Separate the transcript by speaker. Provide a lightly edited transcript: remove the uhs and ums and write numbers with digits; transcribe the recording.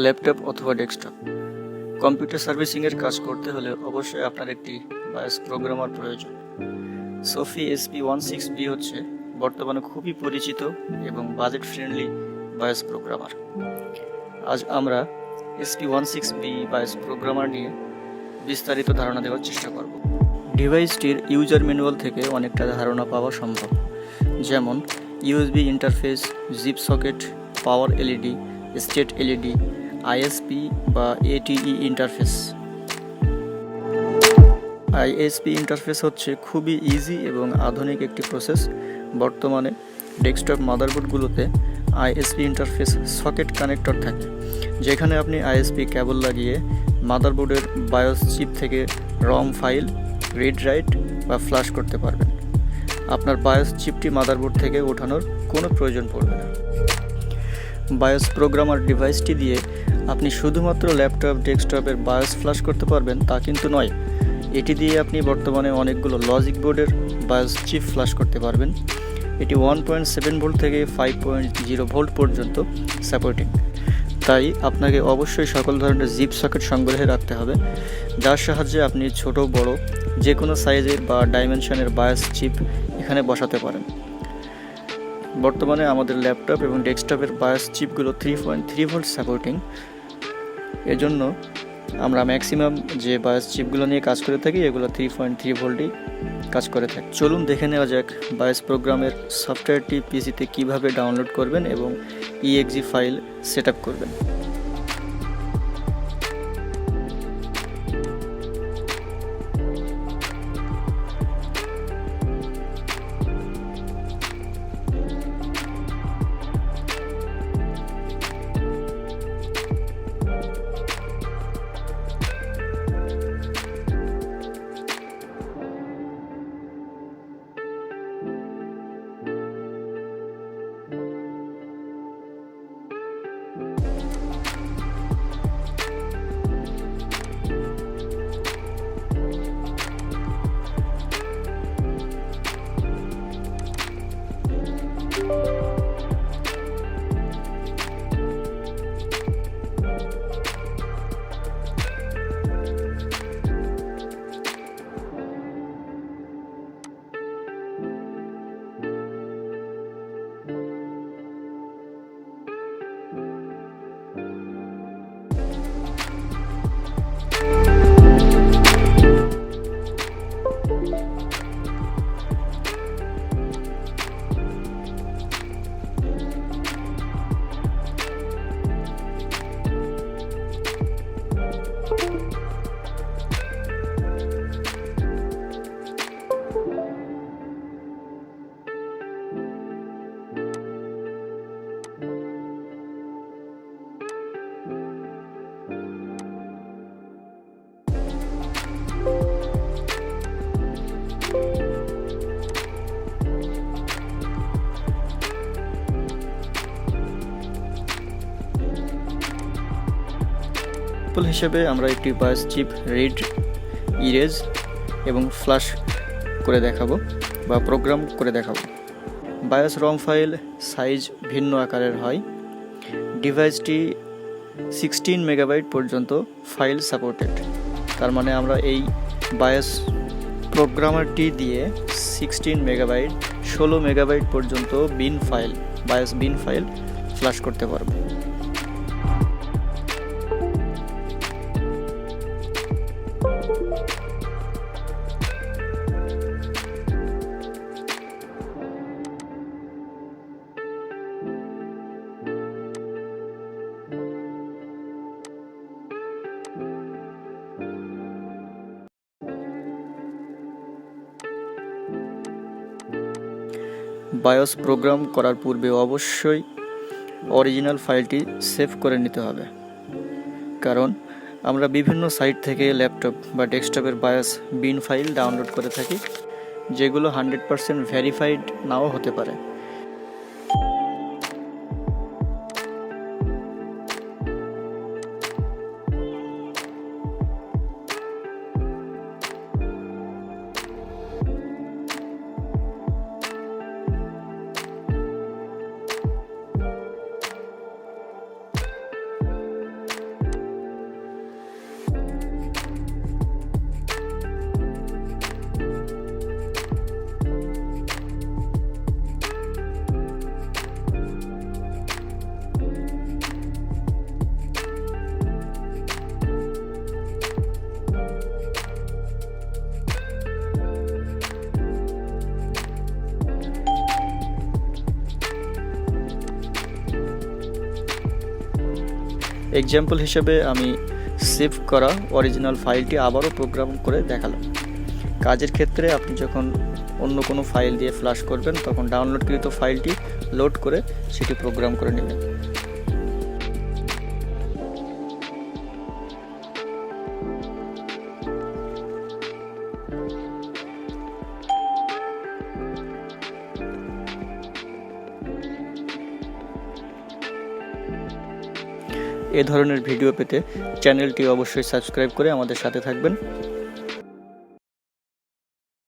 Speaker 1: Laptop অথবা desktop computer সার্ভিসিংয়ের কাজ করতে হলে অবশ্যই আপনার একটি বায়োস প্রোগ্রামার প্রয়োজন। সোফি SP16-B হচ্ছে বর্তমানে খুবই পরিচিত এবং বাজেট ফ্রেন্ডলি বায়োস প্রোগ্রামার। আজ আমরা SP16-B বায়োস প্রোগ্রামার নিয়ে বিস্তারিত ধারণা দেওয়ার চেষ্টা করব। ডিভাইসটির ইউজার ম্যানুয়াল থেকে অনেকটা ধারণা পাওয়া সম্ভব, যেমন USB interface, zip socket, power LED, state LED, ISP বা ATE ইন্টারফেস। ISP ইন্টারফেস হচ্ছে খুবই ইজি এবং আধুনিক একটি প্রসেস। বর্তমানে ডেস্কটপ মাদারবোর্ডগুলোতে ISP ইন্টারফেস সকেট কানেক্টর থাকে, যেখানে আপনি ISP কেবল লাগিয়ে মাদারবোর্ডের বায়োস চিপ থেকে রম ফাইল রিড রাইট বা ফ্ল্যাশ করতে পারবেন। আপনার বায়োস চিপটি মাদারবোর্ড থেকে ওঠানোর কোনো প্রয়োজন পড়বে না। বায়োস প্রোগ্রামার ডিভাইসটি দিয়ে আপনি শুধুমাত্র ল্যাপটপ ডেস্কটপের বায়োস ফ্ল্যাশ করতে পারবেন তা কিন্তু নয়, এটি দিয়ে আপনি বর্তমানে অনেকগুলো লজিক বোর্ডের বায়োস চিপ ফ্ল্যাশ করতে পারবেন। এটি 1.7 ভোল্ট থেকে 5.0 ভোল্ট পর্যন্ত সাপোর্টিং। তাই আপনাকে অবশ্যই সকল ধরনের জিপ সকেট সংগ্রহে রাখতে হবে, যার সাহায্যে আপনি ছোট বড় যে কোনো সাইজের বা ডাইমেনশনের বায়োস চিপ এখানে বসাতে পারেন। বর্তমানে আমাদের ল্যাপটপ এবং ডেস্কটপের বায়োস চিপগুলো 3.3 ভোল্ট সাপোর্টিং। এজন্য আমরা ম্যাক্সিমাম যে বায়োস চিপগুলো নিয়ে কাজ করে থাকি এগুলো 3.3 ভোল্টেই কাজ করে থাকি। চলুন দেখে নেওয়া যাক বায়োস প্রোগ্রামের সফটওয়্যারটি পিসিতে কিভাবে ডাউনলোড করবেন এবং exe ফাইল সেট আপ করবেন। হিসেবে আমরা একটি বায়োস চিপ রিড, ইরেজ এবং ফ্ল্যাশ করে দেখাবো বা প্রোগ্রাম করে দেখাবো। বায়োস রম ফাইল সাইজ ভিন্ন আকারের হয়। ডিভাইসটি 16 মেগাবাইট পর্যন্ত ফাইল সাপোর্টেড। তার মানে আমরা এই বায়োস প্রোগ্রামারটি দিয়ে 16 মেগাবাইট 16 মেগাবাইট পর্যন্ত বায়োস বিন ফাইল ফ্ল্যাশ করতে পারবো। বায়োস প্রোগ্রাম করার পূর্বে অবশ্যই অরিজিনাল ফাইলটি সেভ করে নিতে হবে, কারণ আমরা বিভিন্ন সাইট থেকে ল্যাপটপ বা ডেস্কটপের বায়োস বিন ফাইল ডাউনলোড করে থাকি, যেগুলো 100% ভেরিফাইড নাও হতে পারে। এক্সাম্পল হিসেবে আমি সেভ করা অরিজিনাল ফাইলটি আবারও প্রোগ্রাম করে দেখালাম। কাজের ক্ষেত্রে আপনি যখন অন্য কোনো ফাইল দিয়ে ফ্লাশ করবেন তখন ডাউনলোডকৃত ফাইলটি লোড করে সেটি প্রোগ্রাম করে নেবেন। এ ধরনের ভিডিও পেতে চ্যানেলটি অবশ্যই সাবস্ক্রাইব করে আমাদের সাথে থাকবেন।